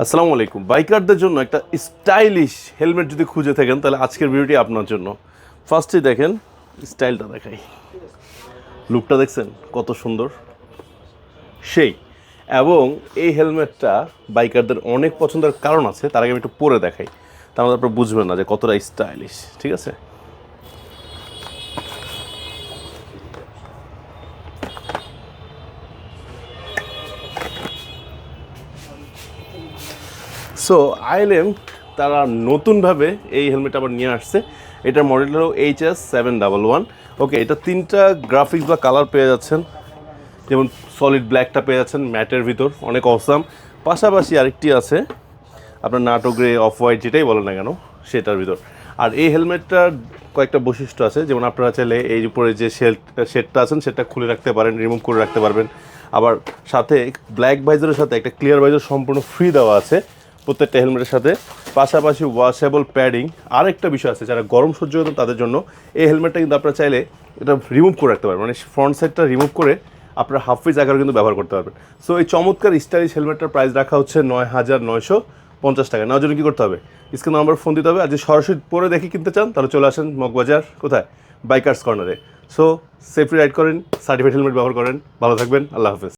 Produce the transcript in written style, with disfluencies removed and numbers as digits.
আসসালামু আলাইকুম। বাইকারদের জন্য একটা স্টাইলিশ হেলমেট যদি খুঁজে থাকেন তাহলে আজকের ভিডিওটি আপনার জন্য। ফার্স্টে দেখেন, স্টাইলটা দেখাই, লুকটা দেখছেন কত সুন্দর, সেই। এবং এই হেলমেটটা বাইকারদের অনেক পছন্দের কারণ আছে, তার আগে আমি একটু পরে দেখাই, তাহলে আপনারা বুঝবেন না যে কতটা স্টাইলিশ। ঠিক আছে, সো আইএলএম তারা নতুনভাবে এই হেলমেট আবার নিয়ে আসছে। এটার মডেল হলো HS711। ওকে, এটা তিনটা গ্রাফিক্স বা কালার পেয়ে যাচ্ছেন, যেমন সলিড ব্ল্যাকটা পেয়ে যাচ্ছেন ম্যাটের ভিতর, অনেক অসাম। পাশাপাশি আরেকটি আছে আপনার নাটো গ্রে, অফ হোয়াইট, যেটাই বলেন না কেন সেটার ভিতর। আর এই হেলমেটটার কয়েকটা বৈশিষ্ট্য আছে, যেমন আপনারা চাইলে এই উপরে যে শেডটা আছেন সেটা খুলে রাখতে পারেন, রিমুভ করে রাখতে পারবেন। আবার সাথে ব্ল্যাক ভাইজারের সাথে একটা ক্লিয়ার ভাইজার সম্পূর্ণ ফ্রি দেওয়া আছে প্রত্যেকটা হেলমেটের সাথে। পাশাপাশি ওয়াশেবল প্যাডিং। আরেকটা বিষয় আছে, যারা গরম সহ্য করেন তাদের জন্য এই হেলমেটটা কিন্তু আপনারা চাইলে এটা রিমুভ করে রাখতে পারবেন, মানে ফ্রন্ট সাইডটা রিমুভ করে আপনার হাফ পিস আকারে কিন্তু ব্যবহার করতে পারবেন। সো এই চমৎকার স্টাইলিশ হেলমেটটার প্রাইস রাখা হচ্ছে ৯,৯৫০ টাকা। নেওয়ার জন্য কী করতে হবে? স্ক্রিন নাম্বার ফোন দিতে হবে। আর যদি সরাসরি পরে দেখে কিনতে চান তাহলে চলে আসেন মগবাজার, কোথায়, বাইকার্স কর্নারে। সো সেফলি রাইড করেন, সার্টিফাইড হেলমেট ব্যবহার করেন। ভালো থাকবেন, আল্লাহ হাফেজ।